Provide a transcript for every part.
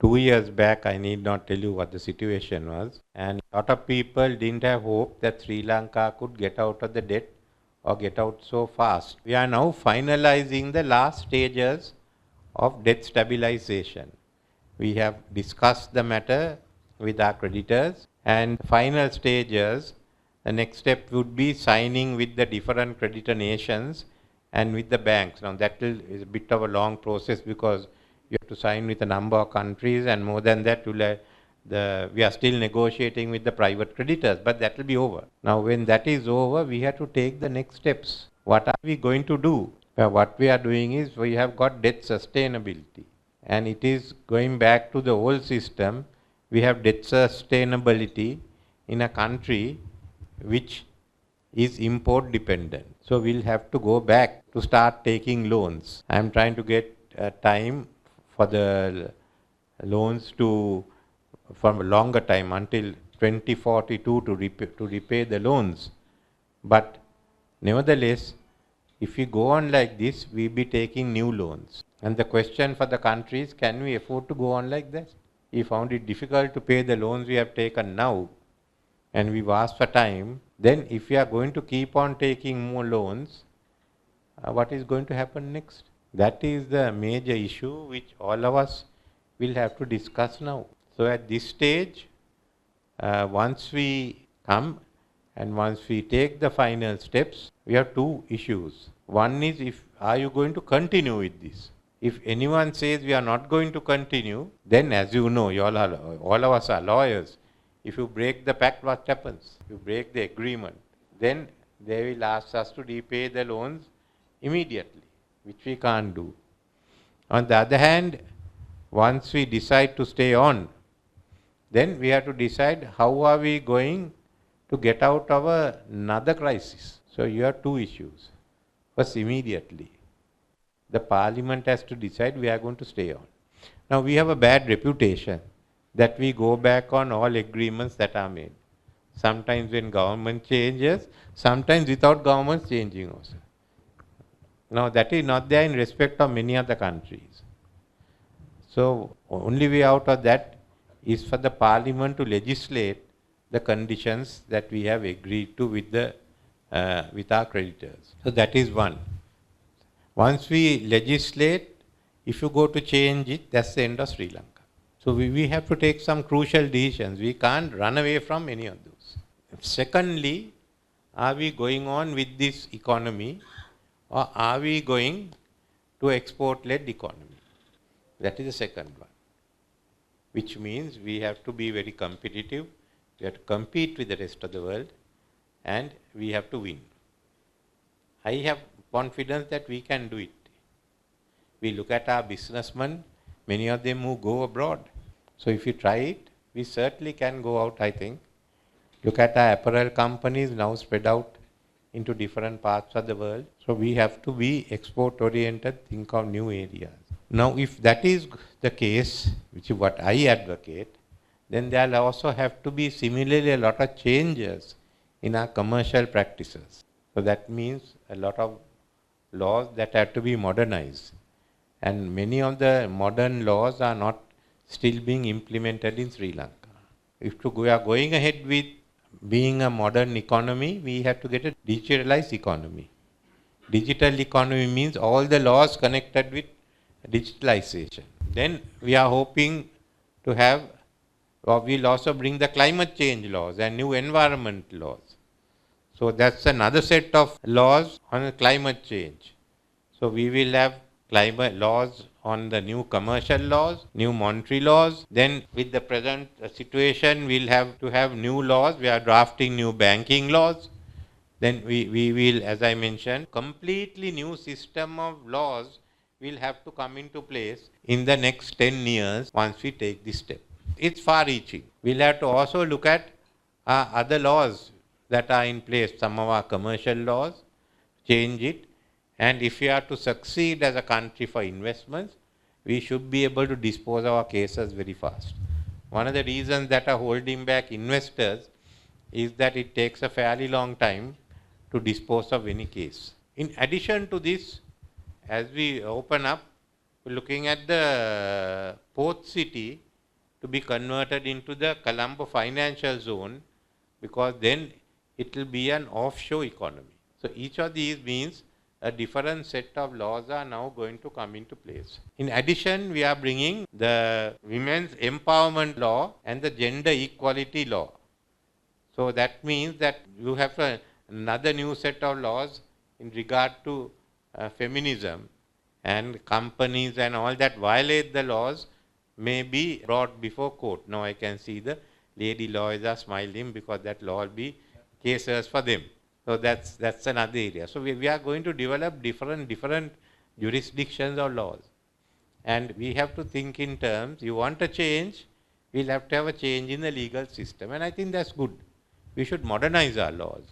2 years back, I need not tell you what the situation was. And a lot of people didn't have hope that Sri Lanka could get out of the debt or get out so fast. We are now finalizing the last stages of debt stabilization. We have discussed the matter with our creditors, and final stages, the next step would be signing with the different creditor nations and with the banks. Now that is a bit of a long process because you have to sign with a number of countries, and more than that, we are still negotiating with the private creditors, but that will be over. Now when that is over, we have to take the next steps. What are we going to do? What we are doing is we have got debt sustainability, and it is going back to the old system. We have debt sustainability in a country which is import dependent. So we'll have to go back to start taking loans. I'm trying to get time for the loans from a longer time until 2042 to repay the loans. But nevertheless, if we go on like this, we'll be taking new loans. And the question for the country is, can we afford to go on like this? We found it difficult to pay the loans we have taken now, and we've asked for time. Then if we are going to keep on taking more loans, what is going to happen next? That is the major issue which all of us will have to discuss now. So at this stage, once we come and once we take the final steps, we have two issues. One is, are you going to continue with this? If anyone says we are not going to continue, then as you know, all of us are lawyers. If you break the pact, what happens? You break the agreement. Then they will ask us to repay the loans immediately, which we can't do. On the other hand, once we decide to stay on, then we have to decide how are we going to get out of another crisis. So you have two issues. First, immediately, the parliament has to decide we are going to stay on. Now we have a bad reputation that we go back on all agreements that are made. Sometimes when government changes, sometimes without government changing also. Now that is not there in respect of many other countries. So only way out of that is for the parliament to legislate the conditions that we have agreed to with our creditors. So that is one. Once we legislate, if you go to change it, that's the end of Sri Lanka. So we have to take some crucial decisions. We can't run away from any of those. Secondly, are we going on with this economy, or are we going to export-led economy? That is the second one, which means we have to be very competitive. We have to compete with the rest of the world, and we have to win. I have confidence that we can do it. We look at our businessmen, many of them who go abroad. So if you try it, we certainly can go out, I think. Look at our apparel companies now spread out into different parts of the world. So we have to be export-oriented, think of new areas. Now if that is the case, which is what I advocate, then there will also have to be similarly a lot of changes in our commercial practices. So that means a lot of laws that have to be modernized. And many of the modern laws are not still being implemented in Sri Lanka. If we are going ahead with being a modern economy, we have to get a digitalized economy. Digital economy means all the laws connected with digitalization. Then we are hoping to have, or we'll also bring the climate change laws and new environment laws. So that's another set of laws on climate change. So we will have climate laws on the new commercial laws, new monetary laws. Then with the present situation, we'll have to have new laws. We are drafting new banking laws. Then we will, as I mentioned, completely new system of laws will have to come into place in the next 10 years once we take this step. It's far-reaching. We'll have to also look at other laws that are in place, some of our commercial laws, change it. And if we are to succeed as a country for investments, we should be able to dispose of our cases very fast. One of the reasons that are holding back investors is that it takes a fairly long time to dispose of any case. In addition to this, as we open up, we're looking at the port city to be converted into the Colombo financial zone, because then it will be an offshore economy. So each of these means a different set of laws are now going to come into place. In addition, we are bringing the women's empowerment law and the gender equality law. So that means that you have another new set of laws in regard to feminism, and companies and all that violate the laws may be brought before court. Now I can see the lady lawyers are smiling because that law will be cases for them. So that's another area. So we are going to develop different jurisdictions or laws. And we have to think in terms, you want a change, we'll have to have a change in the legal system. And I think that's good. We should modernize our laws.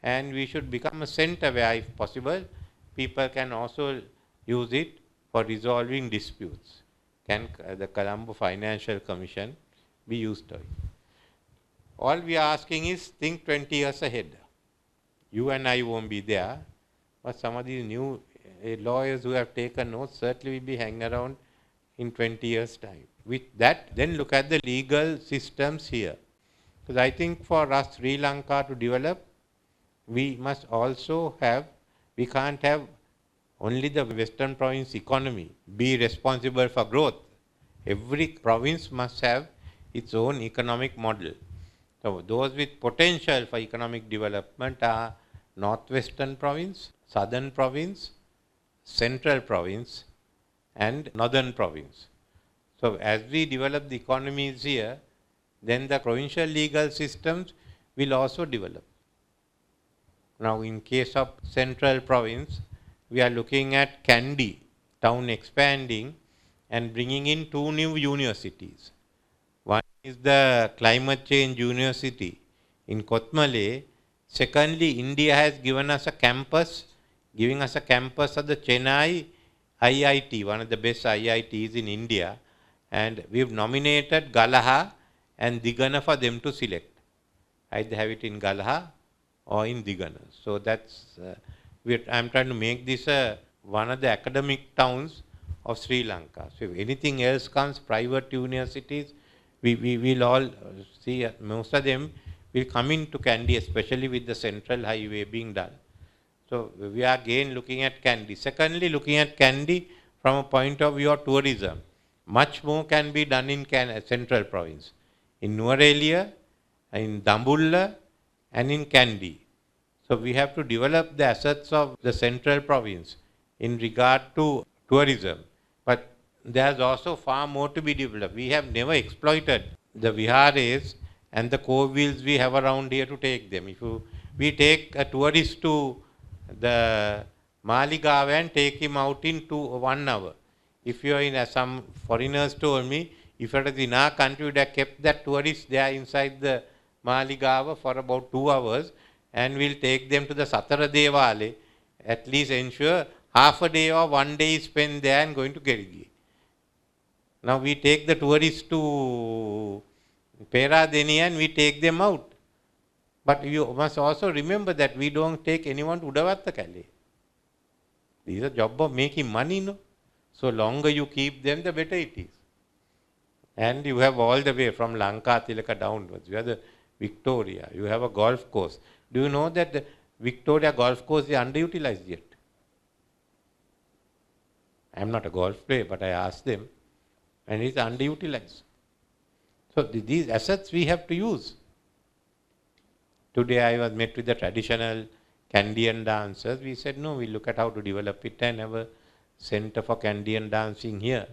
And we should become a center where, if possible, people can also use it for resolving disputes. Can the Colombo Financial Commission be used to it? All we are asking is think 20 years ahead. You and I won't be there, but some of these new lawyers who have taken notes certainly will be hanging around in 20 years' time. With that, then look at the legal systems here. Because I think for us, Sri Lanka to develop, we must also have, we can't have only the Western province economy be responsible for growth. Every province must have its own economic model. So those with potential for economic development are Northwestern province, Southern province, Central province, and Northern province. So as we develop the economies here, then the provincial legal systems will also develop. Now in case of Central province, we are looking at Kandy town expanding and bringing in 2 new universities. One is the Climate Change University in Kotmale. Secondly, India has given us a campus, giving us a campus of the Chennai IIT, one of the best IITs in India. And we've nominated Galaha and Digana for them to select. Either have it in Galaha or in Digana. So that's, I'm trying to make this one of the academic towns of Sri Lanka. So if anything else comes, private universities, we will all see, most of them will come into Kandy, especially with the central highway being done. So we are again looking at Kandy. Secondly, looking at Kandy from a point of view of tourism. Much more can be done in Central province. In Nuwara, in Dambulla, and in Kandy. So we have to develop the assets of the Central province in regard to tourism. But there's also far more to be developed. We have never exploited the vihares and the core-wheels we have around here to take them. If we take a tourist to the Maligawa and take him out in 1 hour. If you are in some foreigners told me, if it is in our country, would have kept that tourist there inside the Maligawa for about 2 hours, and we'll take them to the Satara Devale, at least ensure half a day or 1 day is spent there and going to Gerigi. Now we take the tourists to Peradeniya and we take them out. But you must also remember that we don't take anyone to Udavatta Kale. This is a job of making money, no? So longer you keep them, the better it is. And you have all the way from Lanka Tilaka downwards. You have the Victoria, you have a golf course. Do you know that the Victoria golf course is underutilized yet? I am not a golf player, but I asked them, and it is underutilized. So these assets we have to use. Today I was met with the traditional Kandian dancers. We said, no, we look at how to develop it and have a center for Kandian dancing here.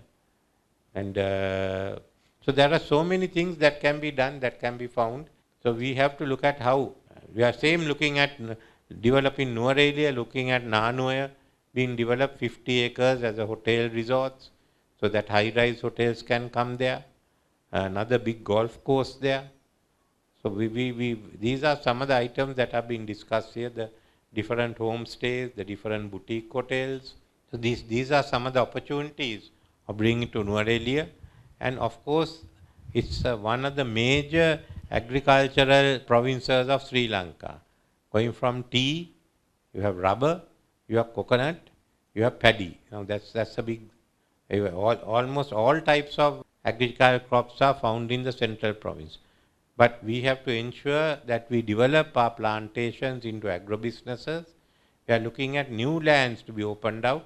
And so there are so many things that can be done, that can be found. So we have to look at how. We are same looking at developing Nuwara, looking at Nanoya being developed 50 acres as a hotel resorts, so that high-rise hotels can come there. Another big golf course there. So these are some of the items that have been discussed here, the different homestays, the different boutique hotels. So these are some of the opportunities of bringing to Nuwara. And of course, it's one of the major agricultural provinces of Sri Lanka. Going from tea, you have rubber, you have coconut, you have paddy. Now that's a big, almost all types of agricultural crops are found in the central province. But we have to ensure that we develop our plantations into agro-businesses. We are looking at new lands to be opened out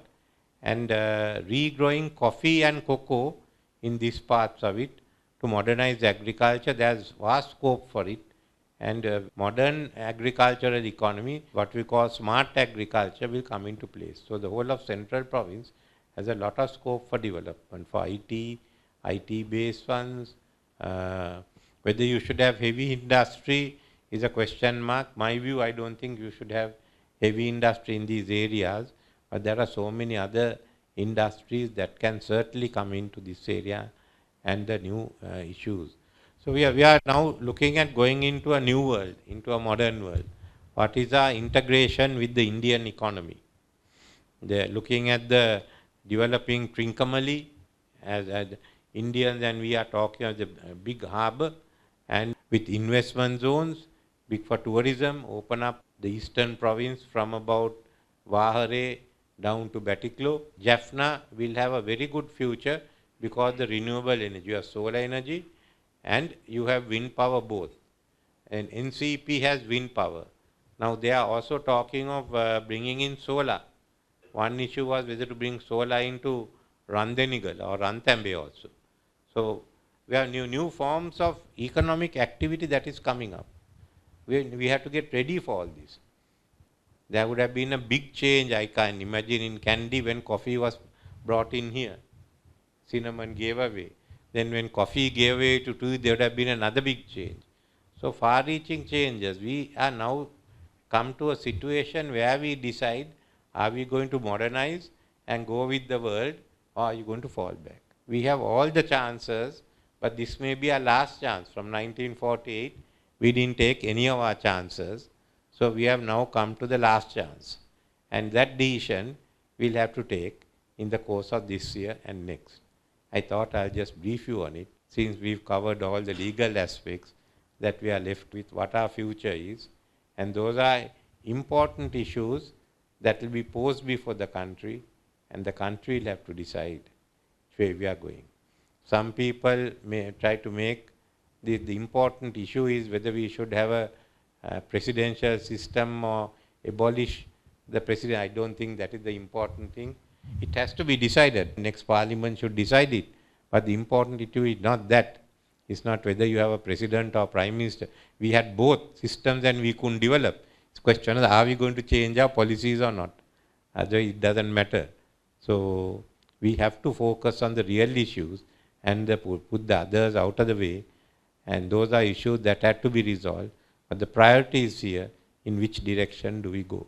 and regrowing coffee and cocoa in these parts of it to modernize agriculture. There's vast scope for it. And modern agricultural economy, what we call smart agriculture, will come into place. So the whole of central province has a lot of scope for development, for IT-based funds. Whether you should have heavy industry is a question mark. My view, I don't think you should have heavy industry in these areas, but there are so many other industries that can certainly come into this area and the new issues. So we are now looking at going into a new world, into a modern world. What is our integration with the Indian economy? They're looking at the developing Trincomalee as Indians, and we are talking of the big harbor, and with investment zones, big for tourism, open up the eastern province from about Vahare down to Batiklo. Jaffna will have a very good future because the renewable energy, you have solar energy and you have wind power both. And NCEP has wind power. Now they are also talking of bringing in solar. One issue was whether to bring solar into Randenigal or Ranthambore also. So we have new forms of economic activity that is coming up. We have to get ready for all this. There would have been a big change, I can imagine, in Kandy when coffee was brought in here. Cinnamon gave away. Then when coffee gave away to tea, there would have been another big change. So far-reaching changes. We are now come to a situation where we decide, are we going to modernize and go with the world, or are you going to fall back? We have all the chances, but this may be our last chance. From 1948, we didn't take any of our chances. So we have now come to the last chance. And that decision we'll have to take in the course of this year and next. I thought I'll just brief you on it, since we've covered all the legal aspects, that we are left with what our future is. And those are important issues that will be posed before the country, and the country will have to decide where we are going. Some people may try to make the important issue is whether we should have a presidential system or abolish the president. I don't think that is the important thing. It has to be decided. Next parliament should decide it. But the important issue is not that. It's not whether you have a president or prime minister. We had both systems and we couldn't develop. It's a question of are we going to change our policies or not. Otherwise it doesn't matter. So we have to focus on the real issues and put the others out of the way. And those are issues that have to be resolved. But the priority is here, in which direction do we go?